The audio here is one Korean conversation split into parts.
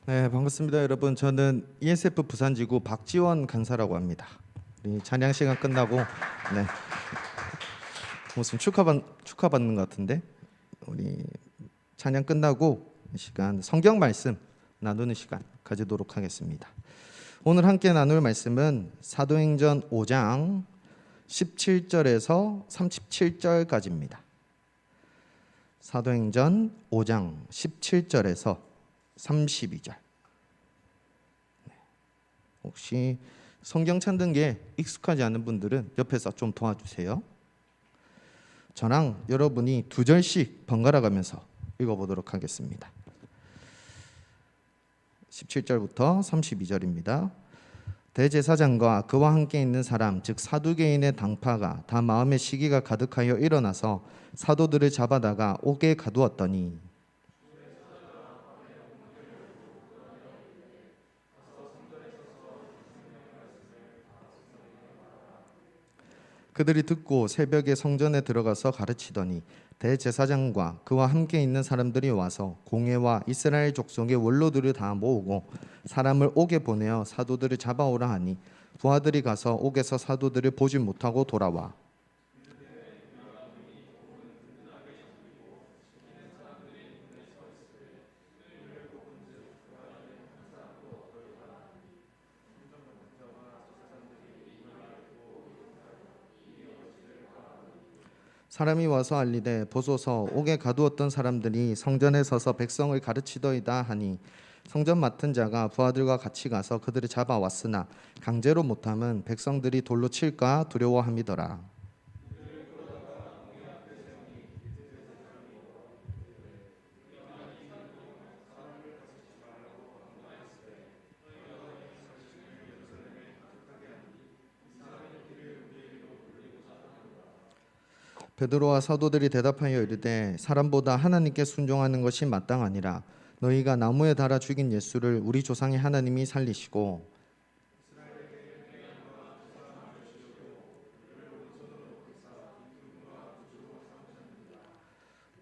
네, 반갑습니다, 여러분. 저는 ESF 부산지구 박지원 간사라고 합니다. 우리 찬양 시간 끝나고 네, 무슨 축하받는 것 같은데 우리 찬양 끝나고 이 시간 성경 말씀 나누는 시간 가지도록 하겠습니다. 오늘 함께 나눌 말씀은 사도행전 5장 17절에서 37절까지입니다. 사도행전 5장 17절에서 32절. 혹시 성경 찾는 게 익숙하지 않은 분들은 옆에서 좀 도와주세요. 저랑 여러분이 두 절씩 번갈아 가면서 읽어보도록 하겠습니다. 17절부터 32절입니다. 대제사장과 그와 함께 있는 사람 즉 사두개인의 당파가 다 마음의 시기가 가득하여 일어나서 사도들을 잡아다가 옥에 가두었더니 그들이 듣고 새벽에 성전에 들어가서 가르치더니 대제사장과 그와 함께 있는 사람들이 와서 공회와 이스라엘 족속의 원로들을 다 모으고 사람을 옥에 보내어 사도들을 잡아오라 하니 부하들이 가서 옥에서 사도들을 보지 못하고 돌아와 사람이 와서 알리되 보소서 옥에 가두었던 사람들이 성전에 서서 백성을 가르치더이다 하니 성전 맡은 자가 부하들과 같이 가서 그들을 잡아왔으나 강제로 못함은 백성들이 돌로 칠까 두려워함이더라. 베드로와 사도들이 대답하여 이르되 사람보다 하나님께 순종하는 것이 마땅하니라. 너희가 나무에 달아 죽인 예수를 우리 조상의 하나님이 살리시고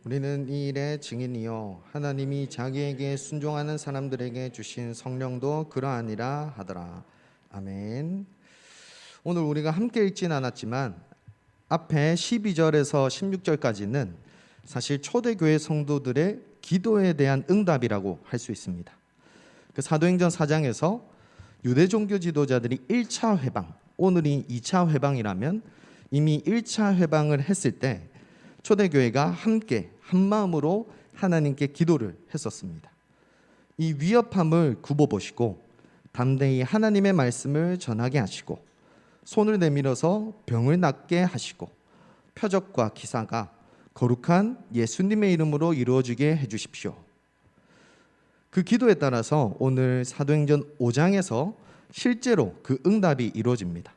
우리는 이 일의 증인이요 하나님이 자기에게 순종하는 사람들에게 주신 성령도 그러하니라 하더라. 아멘. 오늘 우리가 함께 읽진 않았지만 앞에 12절에서 16절까지는 사실 초대교회 성도들의 기도에 대한 응답이라고 할 수 있습니다. 그 사도행전 4장에서 유대 종교 지도자들이 1차 회방, 오늘이 2차 회방이라면 이미 1차 회방을 했을 때 초대교회가 함께 한마음으로 하나님께 기도를 했었습니다. 이 위협함을 굽어보시고 담대히 하나님의 말씀을 전하게 하시고 손을 내밀어서 병을 낫게 하시고 표적과 기사가 거룩한 예수님의 이름으로 이루어지게 해주십시오. 그 기도에 따라서 오늘 사도행전 5장에서 실제로 그 응답이 이루어집니다.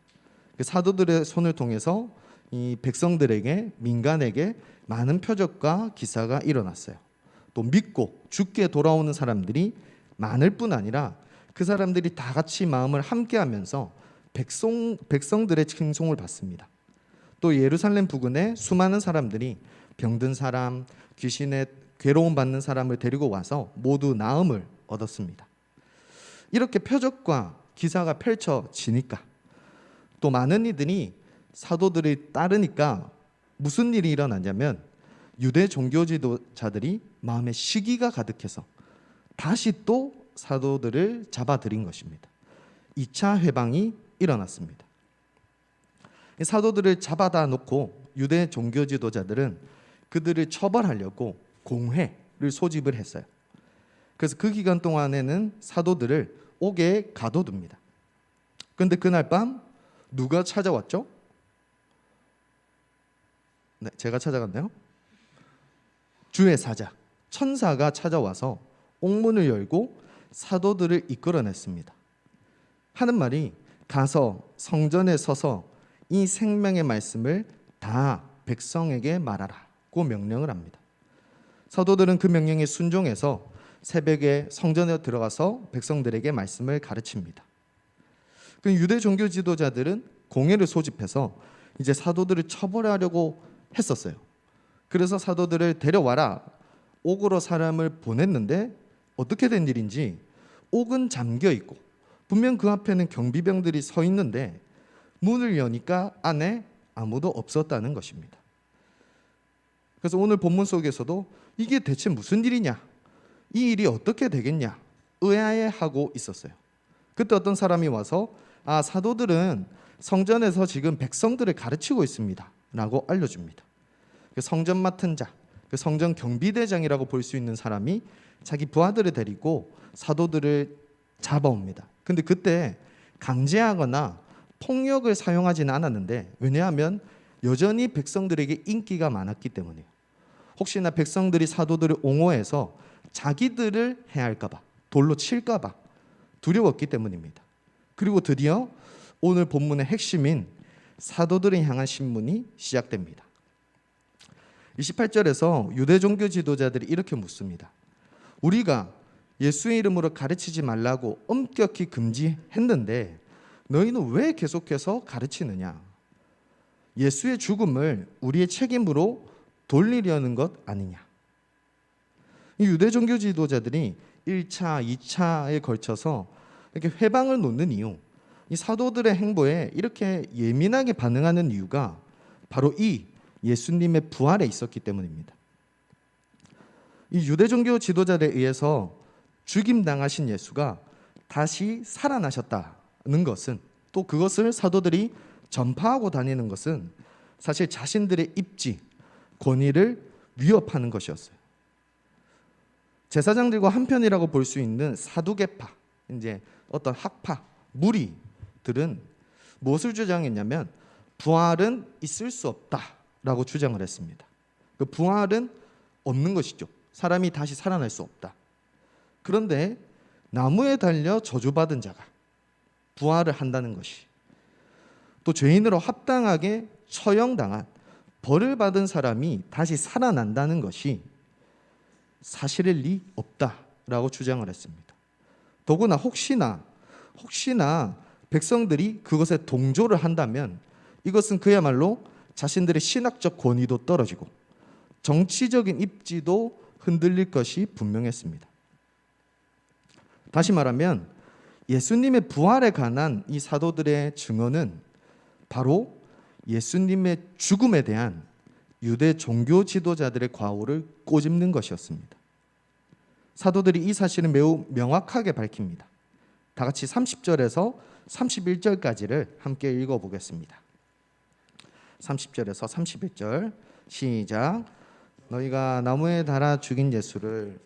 그 사도들의 손을 통해서 이 백성들에게 민간에게 많은 표적과 기사가 일어났어요. 또 믿고 죽게 돌아오는 사람들이 많을 뿐 아니라 그 사람들이 다 같이 마음을 함께하면서 백성들의 칭송을 받습니다. 또 예루살렘 부근에 수많은 사람들이 병든 사람, 귀신의 괴로움 받는 사람을 데리고 와서 모두 나음을 얻었습니다. 이렇게 표적과 기사가 펼쳐지니까 또 많은 이들이 사도들이 따르니까 무슨 일이 일어나냐면 유대 종교 지도자들이 마음에 시기가 가득해서 다시 또 사도들을 잡아들인 것입니다. 2차 회방이 일어났습니다. 사도들을 잡아다 놓고 유대 종교 지도자들은 그들을 처벌하려고 공회를 소집을 했어요. 그래서 그 기간 동안에는 사도들을 옥에 가둬둡니다. 그런데 그날 밤 누가 찾아왔죠? 네, 제가 찾아갔나요? 주의 사자, 천사가 찾아와서 옥문을 열고 사도들을 이끌어냈습니다. 하는 말이 가서 성전에 서서 이 생명의 말씀을 다 백성에게 말하라고 명령을 합니다. 사도들은 그 명령에 순종해서 새벽에 성전에 들어가서 백성들에게 말씀을 가르칩니다. 그 유대 종교 지도자들은 공회를 소집해서 이제 사도들을 처벌하려고 했었어요. 그래서 사도들을 데려와라 옥으로 사람을 보냈는데 어떻게 된 일인지 옥은 잠겨 있고 분명 그 앞에는 경비병들이 서 있는데 문을 여니까 안에 아무도 없었다는 것입니다. 그래서 오늘 본문 속에서도 이게 대체 무슨 일이냐, 이 일이 어떻게 되겠냐 의아해하고 있었어요. 그때 어떤 사람이 와서 사도들은 성전에서 지금 백성들을 가르치고 있습니다 라고 알려줍니다. 성전 맡은 자, 성전 경비대장이라고 볼 수 있는 사람이 자기 부하들을 데리고 사도들을 잡아옵니다. 근데 그때 강제하거나 폭력을 사용하지는 않았는데, 왜냐하면 여전히 백성들에게 인기가 많았기 때문이에요. 혹시나 백성들이 사도들을 옹호해서 자기들을 해할까봐, 돌로 칠까봐 두려웠기 때문입니다. 그리고 드디어 오늘 본문의 핵심인 사도들을 향한 신문이 시작됩니다. 28절에서 유대 종교 지도자들이 이렇게 묻습니다. 우리가 예수의 이름으로 가르치지 말라고 엄격히 금지했는데 너희는 왜 계속해서 가르치느냐? 예수의 죽음을 우리의 책임으로 돌리려는 것 아니냐? 이 유대 종교 지도자들이 1차, 2차에 걸쳐서 이렇게 회방을 놓는 이유, 이 사도들의 행보에 이렇게 예민하게 반응하는 이유가 바로 이 예수님의 부활에 있었기 때문입니다. 이 유대 종교 지도자들에 의해서 죽임당하신 예수가 다시 살아나셨다는 것은, 또 그것을 사도들이 전파하고 다니는 것은 사실 자신들의 입지, 권위를 위협하는 것이었어요. 제사장들과 한편이라고 볼 수 있는 사두개파, 이제 어떤 학파, 무리들은 무엇을 주장했냐면 부활은 있을 수 없다라고 주장을 했습니다. 그 부활은 없는 것이죠. 사람이 다시 살아날 수 없다. 그런데 나무에 달려 저주받은 자가 부활을 한다는 것이, 또 죄인으로 합당하게 처형당한 벌을 받은 사람이 다시 살아난다는 것이 사실일 리 없다라고 주장을 했습니다. 더구나 혹시나 백성들이 그것에 동조를 한다면 이것은 그야말로 자신들의 신학적 권위도 떨어지고 정치적인 입지도 흔들릴 것이 분명했습니다. 다시 말하면 예수님의 부활에 관한 이 사도들의 증언은 바로 예수님의 죽음에 대한 유대 종교 지도자들의 과오를 꼬집는 것이었습니다. 사도들이 이 사실을 매우 명확하게 밝힙니다. 다 같이 30절에서 31절까지를 함께 읽어보겠습니다. 30절에서 31절 시작. 너희가 나무에 달아 죽인 예수를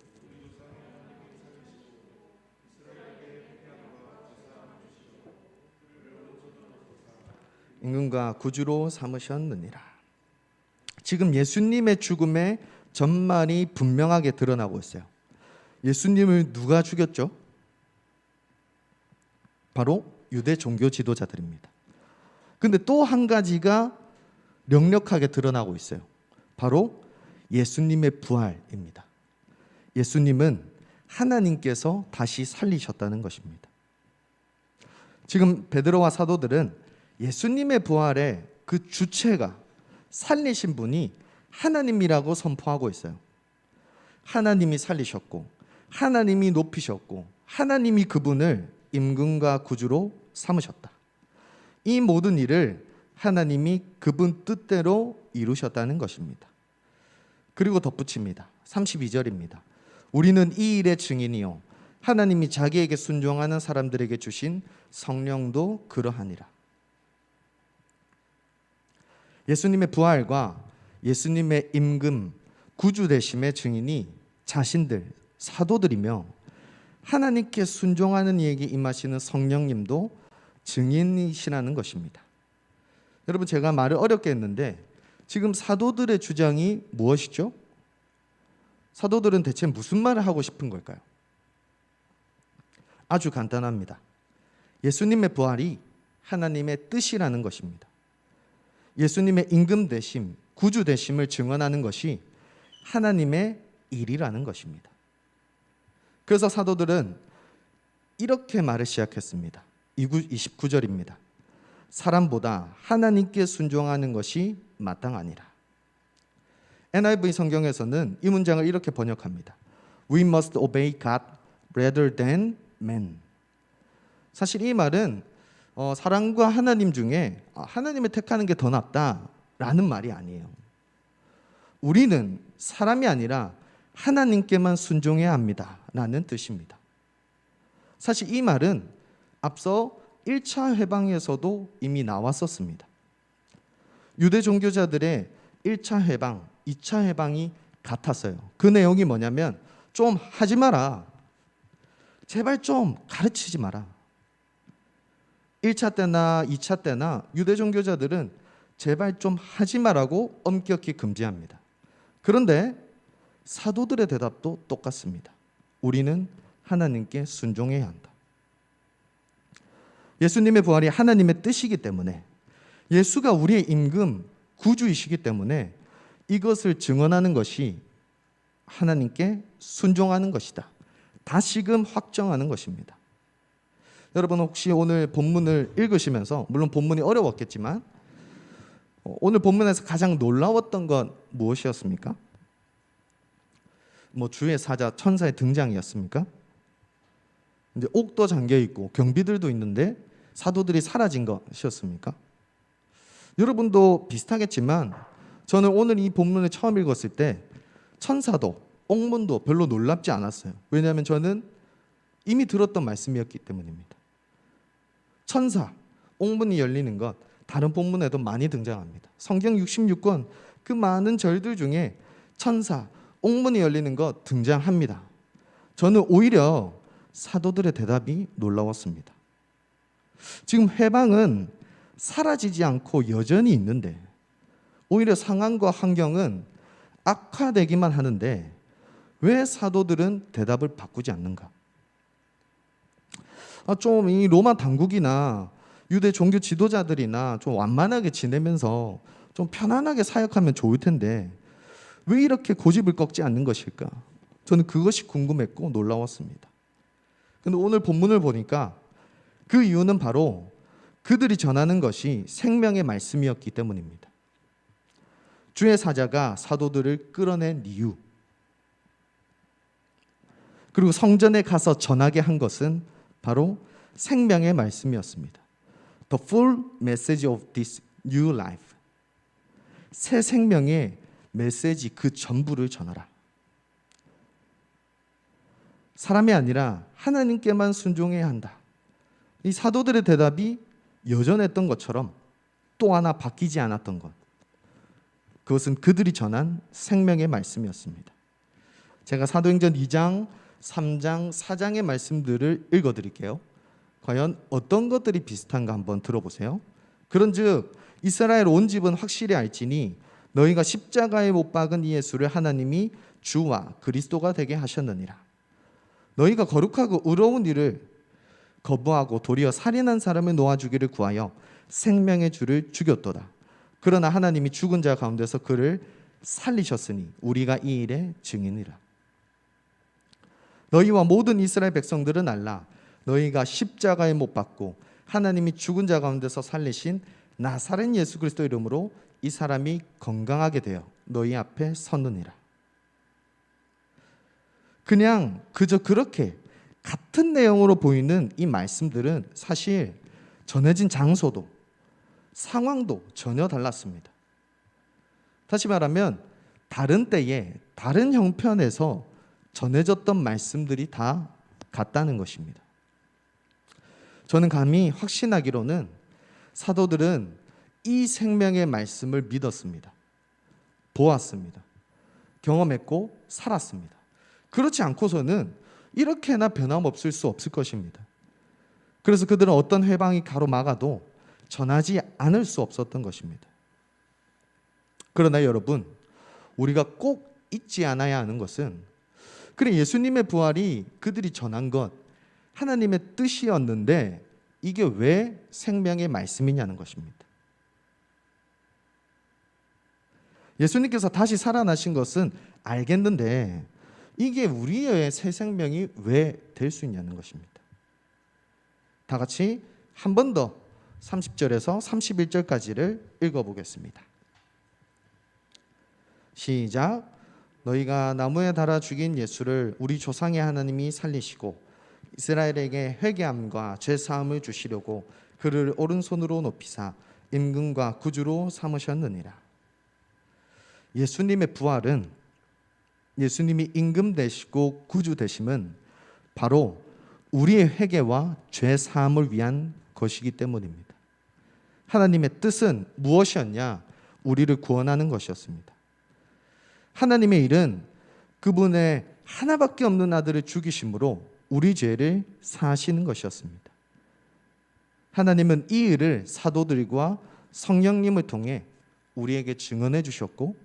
임금과 구주로 삼으셨느니라. 지금 예수님의 죽음의 전말이 분명하게 드러나고 있어요. 예수님을 누가 죽였죠? 바로 유대 종교 지도자들입니다. 근데 또 한 가지가 명력하게 드러나고 있어요. 바로 예수님의 부활입니다. 예수님은 하나님께서 다시 살리셨다는 것입니다. 지금 베드로와 사도들은 예수님의 부활의 그 주체가, 살리신 분이 하나님이라고 선포하고 있어요. 하나님이 살리셨고, 하나님이 높이셨고, 하나님이 그분을 임금과 구주로 삼으셨다. 이 모든 일을 하나님이 그분 뜻대로 이루셨다는 것입니다. 그리고 덧붙입니다. 32절입니다. 우리는 이 일의 증인이요 하나님이 자기에게 순종하는 사람들에게 주신 성령도 그러하니라. 예수님의 부활과 예수님의 임금, 구주 되심의 증인이 자신들, 사도들이며 하나님께 순종하는 이에게 임하시는 성령님도 증인이시라는 것입니다. 여러분, 제가 말을 어렵게 했는데 지금 사도들의 주장이 무엇이죠? 사도들은 대체 무슨 말을 하고 싶은 걸까요? 아주 간단합니다. 예수님의 부활이 하나님의 뜻이라는 것입니다. 예수님의 임금 되심, 구주 되심을 증언하는 것이 하나님의 일이라는 것입니다. 그래서 사도들은 이렇게 말을 시작했습니다. 29절입니다. 사람보다 하나님께 순종하는 것이 마땅하니라. NIV 성경에서는 이 문장을 이렇게 번역합니다. We must obey God rather than man. 사실 이 말은 사람과 하나님 중에 하나님을 택하는 게 더 낫다라는 말이 아니에요. 우리는 사람이 아니라 하나님께만 순종해야 합니다라는 뜻입니다. 사실 이 말은 앞서 1차 회방에서도 이미 나왔었습니다. 유대 종교자들의 1차 회방, 2차 회방이 같았어요. 그 내용이 뭐냐면 좀 하지 마라. 제발 좀 가르치지 마라. 1차 때나 2차 때나 유대 종교자들은 제발 좀 하지 마라고 엄격히 금지합니다. 그런데 사도들의 대답도 똑같습니다. 우리는 하나님께 순종해야 한다. 예수님의 부활이 하나님의 뜻이기 때문에, 예수가 우리의 임금 구주이시기 때문에 이것을 증언하는 것이 하나님께 순종하는 것이다. 다시금 확정하는 것입니다. 여러분 혹시 오늘 본문을 읽으시면서, 물론 본문이 어려웠겠지만 오늘 본문에서 가장 놀라웠던 건 무엇이었습니까? 주의 사자 천사의 등장이었습니까? 이제 옥도 잠겨 있고 경비들도 있는데 사도들이 사라진 것이었습니까? 여러분도 비슷하겠지만 저는 오늘 이 본문을 처음 읽었을 때 천사도 옥문도 별로 놀랍지 않았어요. 왜냐하면 저는 이미 들었던 말씀이었기 때문입니다. 천사, 옥문이 열리는 것 다른 본문에도 많이 등장합니다. 성경 66권 그 많은 절들 중에 천사, 옥문이 열리는 것 등장합니다. 저는 오히려 사도들의 대답이 놀라웠습니다. 지금 회방은 사라지지 않고 여전히 있는데 오히려 상황과 환경은 악화되기만 하는데 왜 사도들은 대답을 바꾸지 않는가? 좀 이 로마 당국이나 유대 종교 지도자들이나 좀 완만하게 지내면서 좀 편안하게 사역하면 좋을 텐데 왜 이렇게 고집을 꺾지 않는 것일까? 저는 그것이 궁금했고 놀라웠습니다. 근데 오늘 본문을 보니까 그 이유는 바로 그들이 전하는 것이 생명의 말씀이었기 때문입니다. 주의 사자가 사도들을 끌어낸 이유, 그리고 성전에 가서 전하게 한 것은 바로 생명의 말씀이었습니다. The full message of this new life. 새 생명의 메시지 그 전부를 전하라. 사람이 아니라 하나님께만 순종해야 한다. 이 사도들의 대답이 여전했던 것처럼 또 하나 바뀌지 않았던 것, 그것은 그들이 전한 생명의 말씀이었습니다. 제가 사도행전 2장, 3장, 4장의 말씀들을 읽어드릴게요. 과연 어떤 것들이 비슷한가 한번 들어보세요. 그런즉 이스라엘 온 집은 확실히 알지니 너희가 십자가에 못 박은 이 예수를 하나님이 주와 그리스도가 되게 하셨느니라. 너희가 거룩하고 의로운 일을 거부하고 도리어 살인한 사람을 놓아주기를 구하여 생명의 주를 죽였도다. 그러나 하나님이 죽은 자 가운데서 그를 살리셨으니 우리가 이 일의 증인이라. 너희와 모든 이스라엘 백성들은 알라. 너희가 십자가에 못 박고 하나님이 죽은 자 가운데서 살리신 나사렛 예수 그리스도 이름으로 이 사람이 건강하게 되어 너희 앞에 섰느니라. 그냥 그저 그렇게 같은 내용으로 보이는 이 말씀들은 사실 전해진 장소도 상황도 전혀 달랐습니다. 다시 말하면 다른 때에 다른 형편에서 전해졌던 말씀들이 다 같다는 것입니다. 저는 감히 확신하기로는 사도들은 이 생명의 말씀을 믿었습니다. 보았습니다. 경험했고 살았습니다. 그렇지 않고서는 이렇게나 변함없을 수 없을 것입니다. 그래서 그들은 어떤 회방이 가로막아도 전하지 않을 수 없었던 것입니다. 그러나 여러분, 우리가 꼭 잊지 않아야 하는 것은 그래 예수님의 부활이 그들이 전한 것 하나님의 뜻이었는데 이게 왜 생명의 말씀이냐는 것입니다. 예수님께서 다시 살아나신 것은 알겠는데 이게 우리의 새 생명이 왜 될 수 있냐는 것입니다. 다 같이 한 번 더 30절에서 31절까지를 읽어보겠습니다. 시작. 너희가 나무에 달아 죽인 예수를 우리 조상의 하나님이 살리시고 이스라엘에게 회개함과 죄 사함을 주시려고 그를 오른손으로 높이사 임금과 구주로 삼으셨느니라. 예수님의 부활은, 예수님이 임금 되시고 구주 되심은 바로 우리의 회개와 죄 사함을 위한 것이기 때문입니다. 하나님의 뜻은 무엇이었냐? 우리를 구원하는 것이었습니다. 하나님의 일은 그분의 하나밖에 없는 아들을 죽이심으로 우리 죄를 사하시는 것이었습니다. 하나님은 이 일을 사도들과 성령님을 통해 우리에게 증언해 주셨고,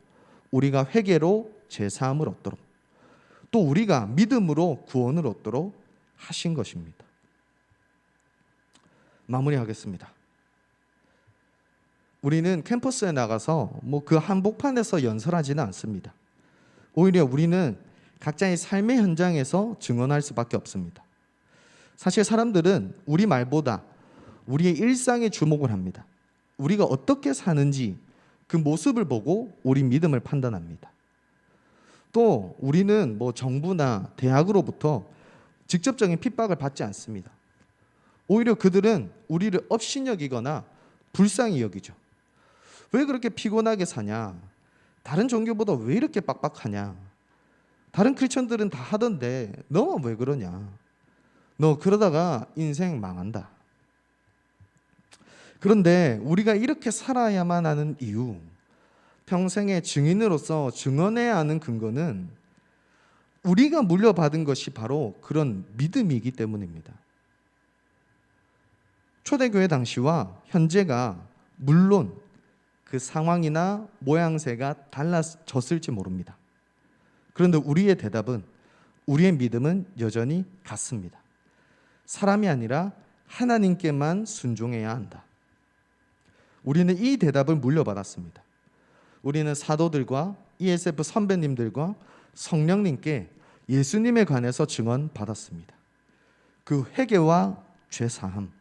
우리가 회개로 죄 사함을 얻도록, 또 우리가 믿음으로 구원을 얻도록 하신 것입니다. 마무리하겠습니다. 우리는 캠퍼스에 나가서 그 한복판에서 연설하지는 않습니다. 오히려 우리는 각자의 삶의 현장에서 증언할 수밖에 없습니다. 사실 사람들은 우리 말보다 우리의 일상에 주목을 합니다. 우리가 어떻게 사는지 그 모습을 보고 우리 믿음을 판단합니다. 또 우리는 정부나 대학으로부터 직접적인 핍박을 받지 않습니다. 오히려 그들은 우리를 업신여기거나 불쌍히 여기죠. 왜 그렇게 피곤하게 사냐? 다른 종교보다 왜 이렇게 빡빡하냐? 다른 크리스천들은 다 하던데 너는 왜 그러냐? 너 그러다가 인생 망한다. 그런데 우리가 이렇게 살아야만 하는 이유, 평생의 증인으로서 증언해야 하는 근거는 우리가 물려받은 것이 바로 그런 믿음이기 때문입니다. 초대교회 당시와 현재가 물론 그 상황이나 모양새가 달라졌을지 모릅니다. 그런데 우리의 대답은, 우리의 믿음은 여전히 같습니다. 사람이 아니라 하나님께만 순종해야 한다. 우리는 이 대답을 물려받았습니다. 우리는 사도들과 ESF 선배님들과 성령님께 예수님에 관해서 증언받았습니다. 그 회개와 죄 사함,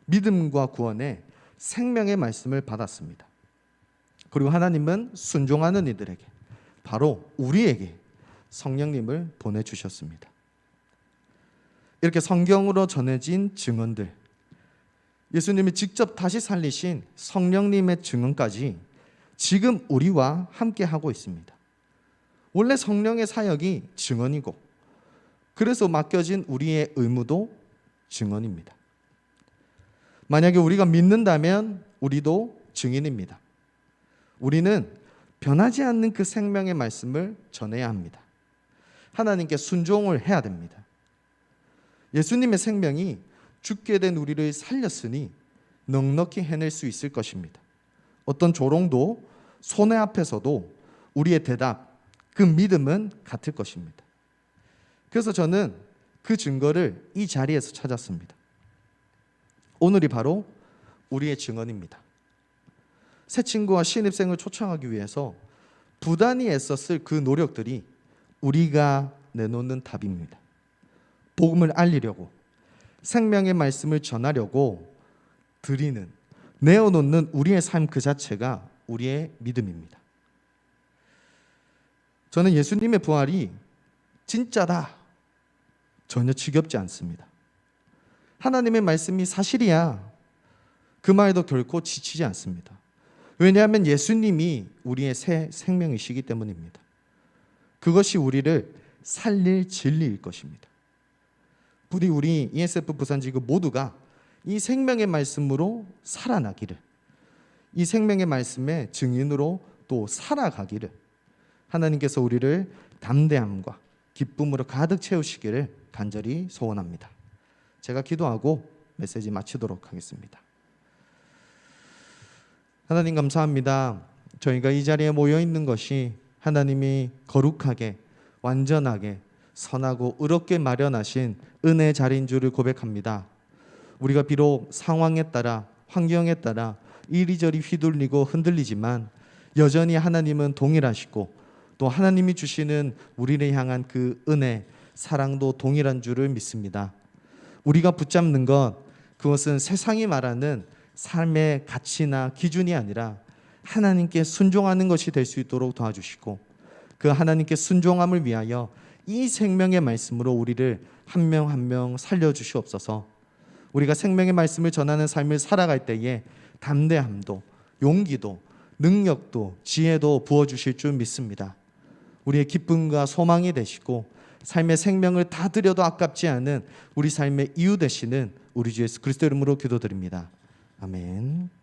믿음과 구원의 생명의 말씀을 받았습니다. 그리고 하나님은 순종하는 이들에게, 바로 우리에게 성령님을 보내주셨습니다. 이렇게 성경으로 전해진 증언들, 예수님이 직접 다시 살리신 성령님의 증언까지 지금 우리와 함께 하고 있습니다. 원래 성령의 사역이 증언이고, 그래서 맡겨진 우리의 의무도 증언입니다. 만약에 우리가 믿는다면 우리도 증인입니다. 우리는 변하지 않는 그 생명의 말씀을 전해야 합니다. 하나님께 순종을 해야 됩니다. 예수님의 생명이 죽게 된 우리를 살렸으니 넉넉히 해낼 수 있을 것입니다. 어떤 조롱도 손해 앞에서도 우리의 대답, 그 믿음은 같을 것입니다. 그래서 저는 그 증거를 이 자리에서 찾았습니다. 오늘이 바로 우리의 증언입니다. 새 친구와 신입생을 초청하기 위해서 부단히 애썼을 그 노력들이 우리가 내놓는 답입니다. 복음을 알리려고, 생명의 말씀을 전하려고 드리는, 내어놓는 우리의 삶 그 자체가 우리의 믿음입니다. 저는 예수님의 부활이 진짜다, 전혀 지겹지 않습니다. 하나님의 말씀이 사실이야, 그 말도 결코 지치지 않습니다. 왜냐하면 예수님이 우리의 새 생명이시기 때문입니다. 그것이 우리를 살릴 진리일 것입니다. 부디 우리 ESF 부산지구 모두가 이 생명의 말씀으로 살아나기를, 이 생명의 말씀의 증인으로 또 살아가기를 하나님께서 우리를 담대함과 기쁨으로 가득 채우시기를 간절히 소원합니다. 제가 기도하고 메시지 마치도록 하겠습니다. 하나님 감사합니다. 저희가 이 자리에 모여 있는 것이 하나님이 거룩하게, 완전하게, 선하고 의롭게 마련하신 은혜의 자리인 줄을 고백합니다. 우리가 비록 상황에 따라, 환경에 따라 이리저리 휘둘리고 흔들리지만 여전히 하나님은 동일하시고, 또 하나님이 주시는 우리를 향한 그 은혜, 사랑도 동일한 줄을 믿습니다. 우리가 붙잡는 것, 그것은 세상이 말하는 삶의 가치나 기준이 아니라 하나님께 순종하는 것이 될 수 있도록 도와주시고, 그 하나님께 순종함을 위하여 이 생명의 말씀으로 우리를 한 명 한 명 살려주시옵소서. 우리가 생명의 말씀을 전하는 삶을 살아갈 때에 담대함도, 용기도, 능력도, 지혜도 부어주실 줄 믿습니다. 우리의 기쁨과 소망이 되시고 삶의 생명을 다 드려도 아깝지 않은 우리 삶의 이유 되시는 우리 주 예수 그리스도 이름으로 기도드립니다. 아멘.